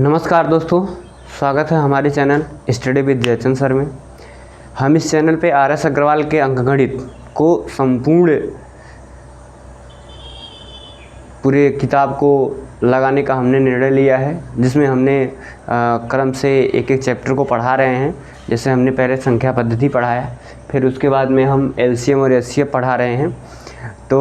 नमस्कार दोस्तों, स्वागत है हमारे channel study with Jaichand sir में। हम इस चैनल पे आर.एस. अग्रवाल के अंकगणित को संपूर्ण पूरे किताब को लगाने का हमने निर्णय लिया है, जिसमें हमने क्रम से एक एक चैप्टर को पढ़ा रहे हैं। जैसे हमने पहले संख्या पद्धति पढ़ाया, फिर उसके बाद में हम एलसीएम और एचसीएफ पढ़ा रहे हैं। तो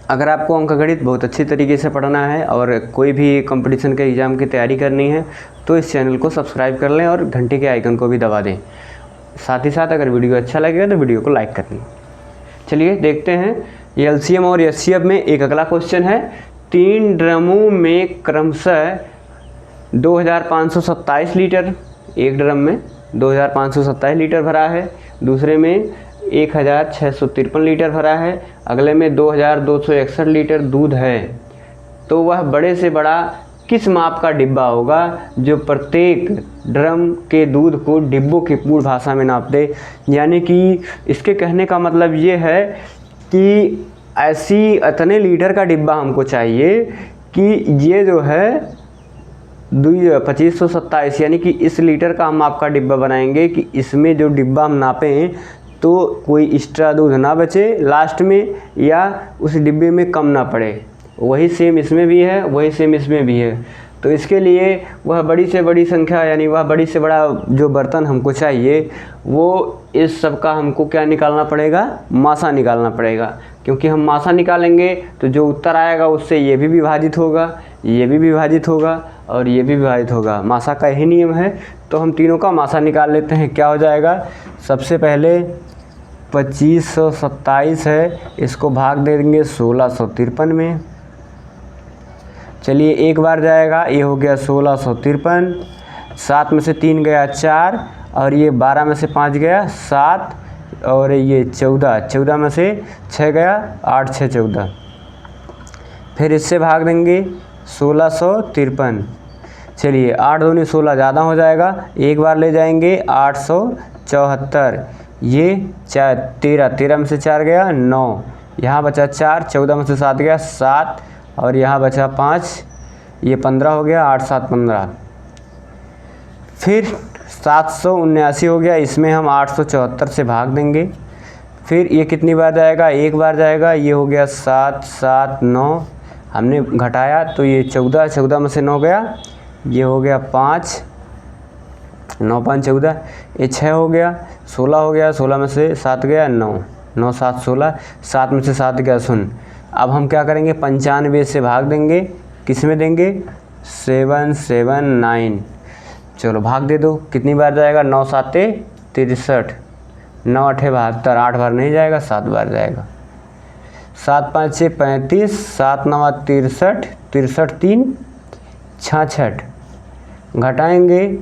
अगर आपको अंकगणित बहुत अच्छी तरीके से पढ़ना है और कोई भी कंपटीशन के एग्ज़ाम की तैयारी करनी है तो इस चैनल को सब्सक्राइब कर लें और घंटे के आइकन को भी दबा दें। साथ ही साथ अगर वीडियो अच्छा लगेगा तो वीडियो को लाइक कर लें। चलिए देखते हैं एलसीएम और एचसीएफ में एक अगला क्वेश्चन है। 3 ड्रमों में क्रमशः 2527 लीटर, एक ड्रम में 2527 लीटर भरा है, दूसरे में 1653 लीटर भरा है, अगले में 2261 लीटर दूध है। तो वह बड़े से बड़ा किस माप का डिब्बा होगा जो प्रत्येक ड्रम के दूध को डिब्बों की पूर्ण भाषा में नाप दे। यानी कि इसके कहने का मतलब ये है कि ऐसी इतने लीटर का डिब्बा हमको चाहिए कि ये जो है 2527 यानी कि इस लीटर का हम आपका डिब्बा बनाएंगे कि इसमें जो डिब्बा हम नापें तो कोई एक्स्ट्रा दूध ना बचे लास्ट में या उस डिब्बे में कम ना पड़े। वही सेम इसमें भी है, वही सेम इसमें भी है। तो इसके लिए वह बड़ी से बड़ी संख्या यानी वह बड़ी से बड़ा जो बर्तन हमको चाहिए वो इस सब का हमको क्या निकालना पड़ेगा, मासा निकालना पड़ेगा। क्योंकि हम मासा निकालेंगे तो जो उत्तर आएगा उससे ये भी विभाजित होगा, ये भी विभाजित होगा और ये भी विभाजित होगा। मासा का यही नियम है। तो हम तीनों का मासा निकाल लेते हैं। क्या हो जाएगा, सबसे पहले 2527 है, इसको भाग दे देंगे 1653 में। चलिए एक बार जाएगा, ये हो गया 1653, 7 में से 3 गया 4 और ये 12 में से 5 गया 7 और ये 14 में से 6 गया 8 6 14। फिर इससे भाग देंगे 1653। चलिए 8 दूनी 16 ज़्यादा हो जाएगा, एक बार ले जाएंगे 874, ये 13 में से 4 गया 9, यहाँ बचा 4, 14 में से 7 गया 7 और यहाँ बचा 5, ये 15 हो गया, 8 7 15। फिर 779 हो गया, इसमें हम 874 से भाग देंगे। फिर ये कितनी बार जाएगा, एक बार जाएगा, ये हो गया 7 7 9, हमने घटाया तो ये 14 में से 9 गया, ये हो गया 5, 9 5 14, ये 6 हो गया, 16 हो गया, 16 में से 7 गया 9, 9 7 16, 7 में से 7 गया 0। अब हम क्या करेंगे, 95 से भाग देंगे, किस में देंगे, 779। चलो भाग दे दो, कितनी बार जाएगा, 9 7 63, 9 8 72, 8 बार नहीं जाएगा 7 बार जाएगा, 7 5 6 35, 7 9 63, 63 3 66। घटाएंगे,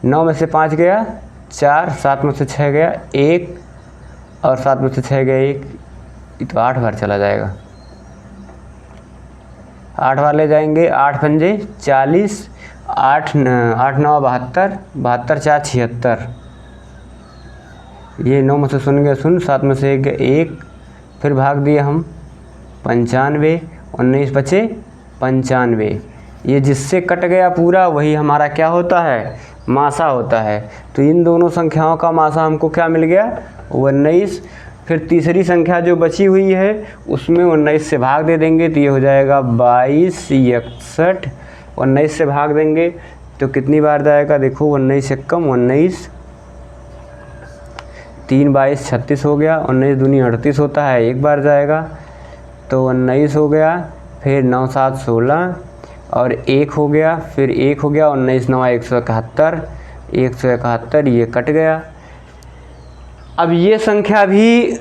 9 में से 5 गया 4, 7 में से 6 गया 1 और 7 में से 6 गया 1, ये तो 8 बार चला जाएगा। 8 बार ले जाएंगे, 8 पंजे 40, 8 9 72, 72 4 76, ये 9 में से 0 गया 0, 7 में से 1 गया 1। फिर भाग दिए हम 95, 19 बचे 95। ये जिससे कट गया पूरा वही हमारा क्या होता है, मासा होता है। तो इन दोनों संख्याओं का मासा हमको क्या मिल गया, 19। फिर तीसरी संख्या जो बची हुई है उसमें 19 से भाग दे देंगे तो ये हो जाएगा 22 61। 19 से भाग देंगे तो कितनी बार जाएगा, देखो 19 से कम 19, 3 22 36 हो गया, 19 दूनी 38 होता है, एक बार जाएगा तो 19 हो गया। फिर 9 7 16 और 1 हो गया, फिर 1 हो गया, 19 9 171, 171 ये कट गया। अब ये संख्या भी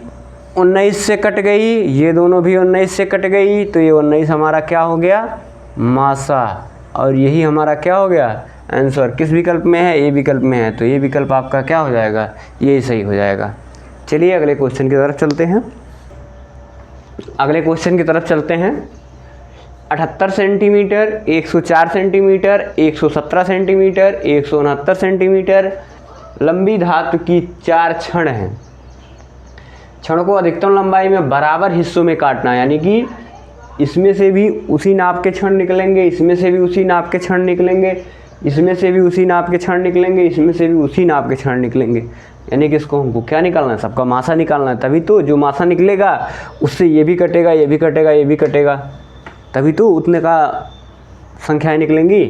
19 से कट गई, ये दोनों भी 19 से कट गई, तो ये 19 हमारा क्या हो गया, मासा। और यही हमारा क्या हो गया, आंसर। किस विकल्प में है, ए विकल्प में है, तो ये विकल्प आपका क्या हो जाएगा, ये सही हो जाएगा। चलिए अगले क्वेश्चन की तरफ चलते हैं। अगले क्वेश्चन की तरफ चलते हैं। 78 सेंटीमीटर, 104 सेंटीमीटर, 117 सेंटीमीटर, 169 सेंटीमीटर लंबी धातु की 4 छड़ हैं। छड़ को अधिकतम लंबाई में बराबर हिस्सों में काटना, यानी कि इसमें से भी उसी नाप के क्षण निकलेंगे, इसमें से भी उसी नाप के क्षण निकलेंगे, इसमें से भी उसी नाप के क्षण निकलेंगे, इसमें से भी उसी नाप के क्षण निकलेंगे। यानी कि इसको हमको क्या निकालना है, सबका मासा निकालना है। तभी तो जो मासा निकलेगा उससे ये भी कटेगा, ये भी कटेगा, ये भी कटेगा, तभी तो उतने का संख्याएँ निकलेंगी।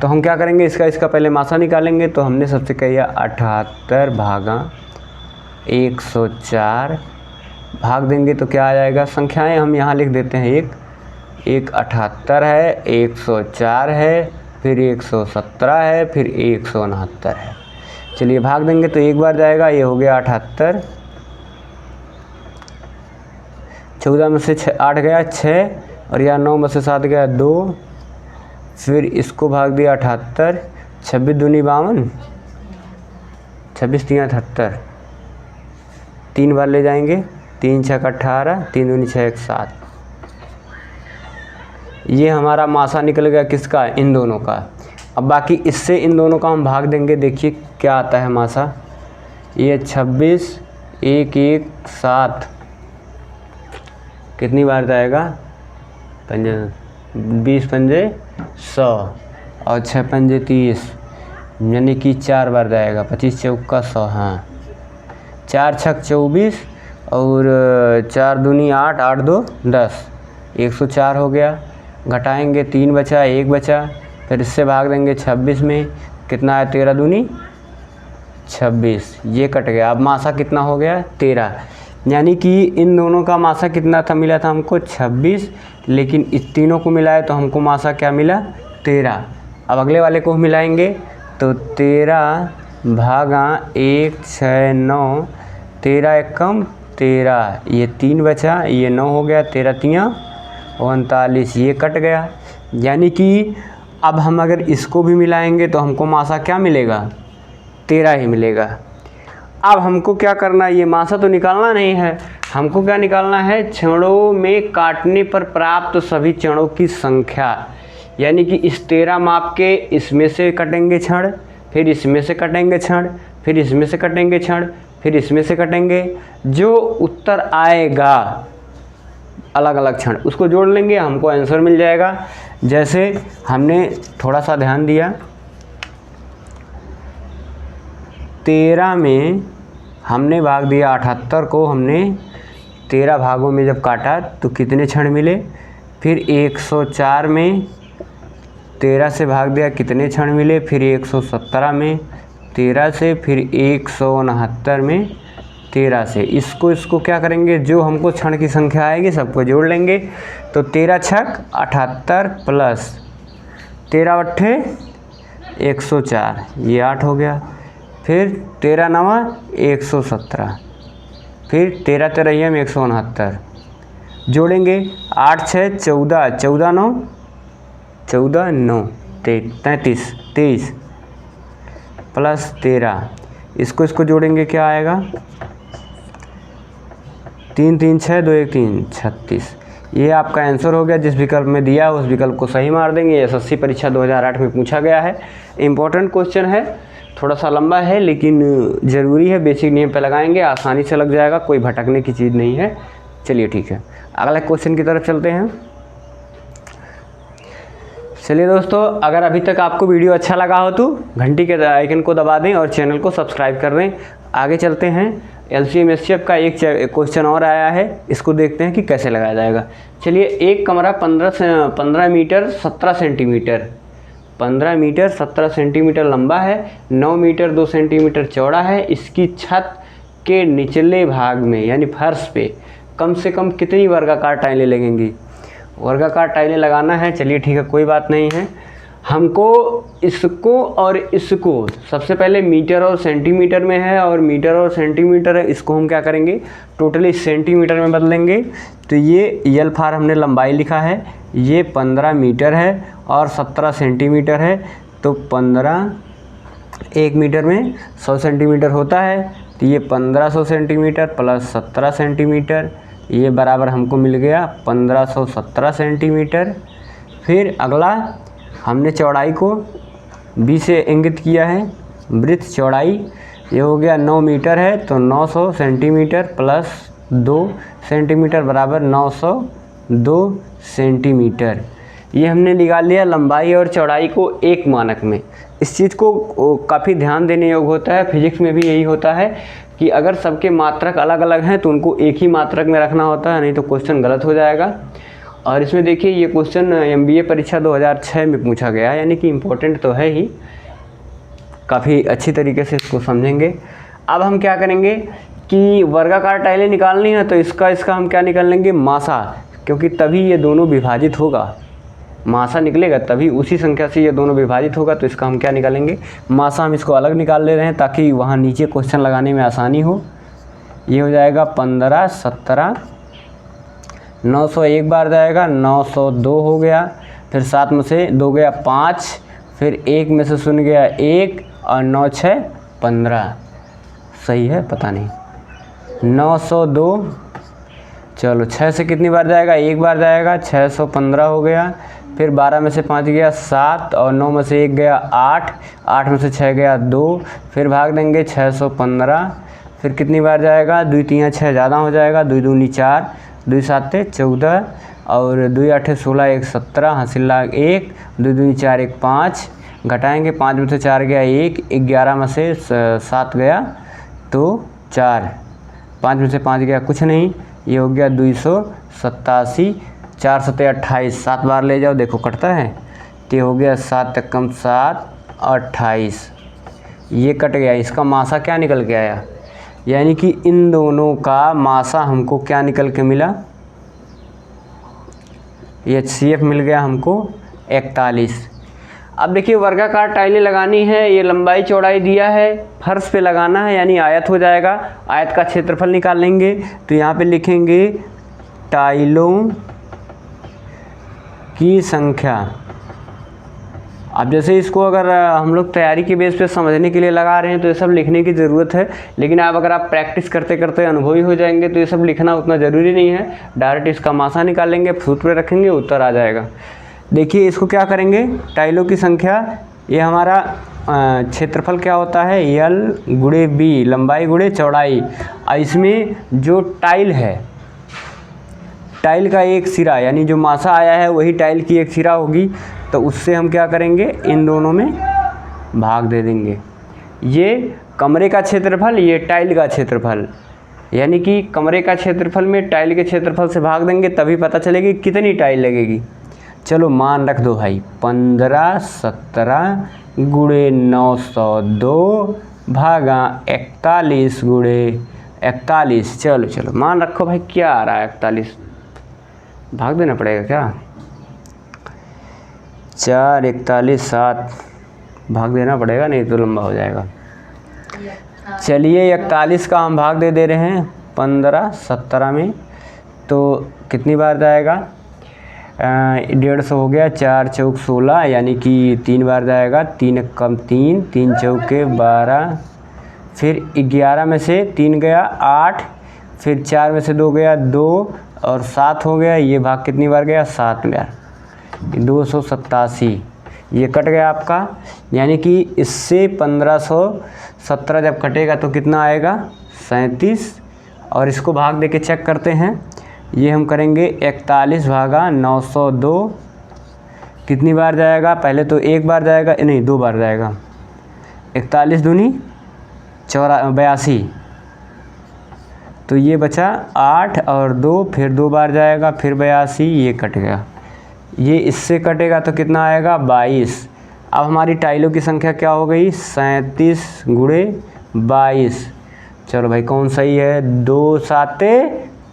तो हम क्या करेंगे, इसका पहले मासा निकालेंगे। तो हमने सबसे किया 78 भागा 104, भाग देंगे तो क्या आ जाएगा, संख्याएं हम यहाँ लिख देते हैं। एक 78 है, 104 है, फिर 117 है, फिर 169 है। चलिए भाग देंगे तो एक बार जाएगा, ये हो गया 78, 14 में से 8 गया 6, और यहाँ 9 में से 7 गया 2, फिर इसको भाग दिया 78, 26 दूनी 52, 26 3 78, 3 बार ले जाएंगे, 3 6 18, 3 दूनी 6 1 7। ये हमारा मासा निकल गया किसका, इन दोनों का। अब बाकी इससे इन दोनों का हम भाग देंगे, देखिए क्या आता है मासा। ये 26 1 1 7 कितनी बार जाएगा, 20 पंजे 100 और 6 पंजे 30, यानी कि 4 बार जाएगा। 25 चौका 100, हाँ 4 छक 24 और 4 दूनी 8, 8 2 10, 104 हो गया। घटाएंगे 3 बचा, 1 बचा, फिर इससे भाग देंगे 26 में, कितना है 13 दूनी 26, ये कट गया। अब मासा कितना हो गया 13, यानी कि इन दोनों का मासा कितना था, मिला था हमको 26, लेकिन इस तीनों को मिलाए तो हमको मासा क्या मिला 13। अब अगले वाले को मिलाएंगे तो 13 भागा 1 6 9, 13 एकम 13, ये 3 बचा, ये 9 हो गया, 13 3 39, ये कट गया। यानी कि अब हम अगर इसको भी मिलाएंगे तो हमको मासा क्या मिलेगा 13 ही मिलेगा। अब हमको क्या करना है, ये मासा तो निकालना नहीं है, हमको क्या निकालना है, क्षणों में काटने पर प्राप्त सभी क्षणों की संख्या। यानी कि इस 13 माप के इसमें से कटेंगे क्षण, फिर इसमें से कटेंगे क्षण, फिर इसमें से कटेंगे क्षण, फिर इसमें से कटेंगे, जो उत्तर आएगा अलग अलग क्षण उसको जोड़ लेंगे, हमको आंसर मिल जाएगा। जैसे हमने थोड़ा सा ध्यान दिया, 13 में हमने भाग दिया 78 को, हमने 13 भागों में जब काटा तो कितने क्षण मिले। फिर 104 में 13 से भाग दिया, कितने क्षण मिले। फिर 117 में 13 से, फिर 169 में 13 से। इसको क्या करेंगे, जो हमको क्षण की संख्या आएगी सबको जोड़ लेंगे। तो 13 छक 78 प्लस 13 अट्ठे 104, ये 8 हो गया। फिर 13 नवा 117, फिर 13 13 में 169 जोड़ेंगे। 8 6 14, 14 9 14 9 33, 23 प्लस 13, इसको जोड़ेंगे क्या आएगा, 3 3 6 2 1 3 36। ये आपका आंसर हो गया। जिस विकल्प में दिया उस विकल्प को सही मार देंगे। एसएससी परीक्षा 2008 में पूछा गया है, इम्पोर्टेंट क्वेश्चन है, थोड़ा सा लंबा है लेकिन ज़रूरी है। बेसिक नियम पे लगाएंगे, आसानी से लग जाएगा, कोई भटकने की चीज़ नहीं है। चलिए ठीक है, अगला क्वेश्चन की तरफ चलते हैं। चलिए दोस्तों, अगर अभी तक आपको वीडियो अच्छा लगा हो तो घंटी के आइकन को दबा दें और चैनल को सब्सक्राइब कर दें। आगे चलते हैं। LCM SCF का एक क्वेश्चन और आया है, इसको देखते हैं कि कैसे लगाया जाएगा। चलिए, एक कमरा 15 मीटर 17 सेंटीमीटर 15 मीटर 17 सेंटीमीटर लंबा है, 9 मीटर 2 सेंटीमीटर चौड़ा है। इसकी छत के निचले भाग में यानी फर्श पे कम से कम कितनी वर्गाकार टाइलें लगेंगी। वर्गाकार टाइलें लगाना है। चलिए ठीक है, कोई बात नहीं है। हमको इसको और इसको सबसे पहले मीटर और सेंटीमीटर में है, और मीटर और सेंटीमीटर है, इसको हम क्या करेंगे टोटली सेंटीमीटर में बदलेंगे। तो ये यल फार हमने लंबाई लिखा है, ये 15 मीटर है और 17 सेंटीमीटर है। तो 15 1 मीटर में 100 सेंटीमीटर होता है, तो ये 1500 सेंटीमीटर प्लस 17 सेंटीमीटर, ये बराबर हमको मिल गया 1517 सेंटीमीटर। फिर अगला हमने चौड़ाई को B से इंगित किया है, वृत्त चौड़ाई ये हो गया 9 मीटर है, तो 900 सेंटीमीटर प्लस 2 सेंटीमीटर बराबर 900 2 सेंटीमीटर। ये हमने निकाल लिया लंबाई और चौड़ाई को एक मानक में। इस चीज़ को काफ़ी ध्यान देने योग्य होता है, फिजिक्स में भी यही होता है कि अगर सबके मात्रक अलग अलग हैं तो उनको एक ही मात्रक में रखना होता है, नहीं तो क्वेश्चन गलत हो जाएगा। और इसमें देखिए ये क्वेश्चन MBA परीक्षा 2006 में पूछा गया है, यानी कि इम्पोर्टेंट तो है ही, काफ़ी अच्छी तरीके से इसको समझेंगे। अब हम क्या करेंगे कि वर्गाकार टाइलें निकालनी है तो इसका हम क्या निकाल लेंगे, मासा, क्योंकि तभी ये दोनों विभाजित होगा, मासा निकलेगा तभी उसी संख्या से ये दोनों विभाजित होगा। तो इसका हम क्या निकालेंगे, मासा। हम इसको अलग निकाल ले रहे हैं ताकि वहाँ नीचे क्वेश्चन लगाने में आसानी हो। ये हो जाएगा 15, 17, 900 एक बार जाएगा, 902 हो गया, फिर 7 में से 2 गया 5, फिर 1 में से 0 गया 1, और 9 6 15, सही है पता नहीं, 902। चलो 6 से कितनी बार जाएगा, एक बार जाएगा, 615 हो गया, फिर 12 में से 5 गया 7, और 9 में से 1 गया 8, 8 में से 6 गया 2, फिर भाग देंगे 615, फिर कितनी बार जाएगा, 2 3 6 ज़्यादा हो जाएगा, 2 दूनी 4, 2 7 14, और 2 8 16, 1 17, हासिल लाग 1, 2 दूनी 4, 1 5, घटाएंगे 5 में से 4 गया 1, 11 में से 7 गया तो 4, 5 में से 5 गया कुछ नहीं, ये हो गया 287, 4 7 28, 7 बार ले जाओ देखो कटता है, तो हो गया 7 कम 7 28, ये कट गया। इसका मासा क्या निकल के आया, यानी कि इन दोनों का मासा हमको क्या निकल के मिला, ये HCF मिल गया हमको 41। अब देखिए वर्गाकार टाइलें लगानी है, ये लंबाई चौड़ाई दिया है, फर्श पे लगाना है यानी आयत हो जाएगा। आयत का क्षेत्रफल निकाल लेंगे, तो यहाँ पे लिखेंगे टाइलों की संख्या। अब जैसे इसको अगर हम लोग तैयारी के बेस पे समझने के लिए लगा रहे हैं तो ये सब लिखने की ज़रूरत है, लेकिन अब अगर आप प्रैक्टिस करते करते अनुभवी हो जाएंगे तो ये सब लिखना उतना ज़रूरी नहीं है। डायरेक्ट इसका मासा निकाल लेंगे, सूत्र पे रखेंगे, उत्तर आ जाएगा। देखिए इसको क्या करेंगे, टाइलों की संख्या, ये हमारा क्षेत्रफल क्या होता है, L गुणे B, लंबाई गुणे चौड़ाई। इसमें जो टाइल है, टाइल का एक सिरा यानी जो मासा आया है वही टाइल की एक सिरा होगी, तो उससे हम क्या करेंगे, इन दोनों में भाग दे देंगे। ये कमरे का क्षेत्रफल, ये टाइल का क्षेत्रफल, यानी कि कमरे का क्षेत्रफल में टाइल के क्षेत्रफल से भाग देंगे तभी पता चलेगी कितनी टाइल लगेगी। चलो मान रख दो भाई, 15 17 गुणे 902 भागा 41 गुणे 41। चलो चलो मान रखो भाई, क्या आ रहा है 41, भाग देना पड़ेगा क्या, 4 41 7 भाग देना पड़ेगा, नहीं तो लंबा हो जाएगा। चलिए 41 का हम भाग दे रहे हैं 15 17 में, तो कितनी बार जाएगा, 150 हो गया, 4 चौक 16 यानी कि 3 बार जाएगा, 3 कम 3, 3 चौके 12, फिर 11 में से 3 गया 8, फिर 4 में से 2 गया 2, और 7 हो गया, ये भाग कितनी बार गया, 7 बार, 287, ये कट गया आपका। यानी कि इससे 1517 जब कटेगा तो कितना आएगा, 37, और इसको भाग दे के चेक करते हैं। ये हम करेंगे 41 भागा 902, कितनी बार जाएगा, पहले तो एक बार जाएगा, नहीं 2 बार जाएगा, 41 दूनी 82, तो ये बचा 8 और 2, फिर 2 बार जाएगा, फिर 82, ये कट गया। ये इससे कटेगा तो कितना आएगा, 22। अब हमारी टाइलों की संख्या क्या हो गई, 37 गुणे 22। चलो भाई कौन सही है, 2 7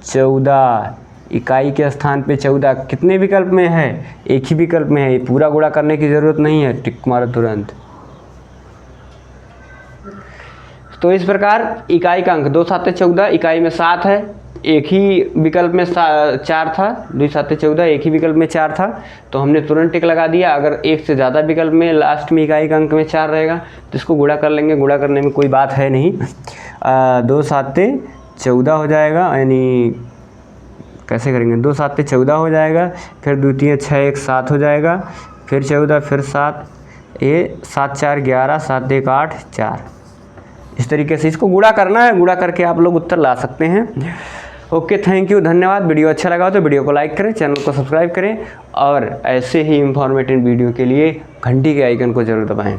14, इकाई के स्थान पे 14, कितने विकल्प में है, एक ही विकल्प में है, पूरा गुणा करने की ज़रूरत नहीं है, टिक मारो तुरंत। तो इस प्रकार इकाई का अंक 2 7 14, इकाई में 7 है, एक ही विकल्प में 4 था, 2 7 14, एक ही विकल्प में 4 था, तो हमने तुरंत टिक लगा दिया। अगर एक से ज़्यादा विकल्प में लास्ट में इकाई का अंक में 4 रहेगा तो इसको गुणा कर लेंगे, गुणा करने में कोई बात है नहीं। 2 7 14 हो जाएगा, यानी कैसे करेंगे, 2 7 14 हो जाएगा, फिर 2 3 6 1 7 हो जाएगा, फिर 14, फिर 7, ये 7 4 11, 7 1 8 4। इस तरीके से इसको गुणा करना है, गुणा करके आप लोग उत्तर ला सकते हैं। ओके, थैंक यू, धन्यवाद। वीडियो अच्छा लगा तो वीडियो को लाइक करें, चैनल को सब्सक्राइब करें और ऐसे ही इंफॉर्मेटिव वीडियो के लिए घंटी के आइकन को जरूर दबाएं।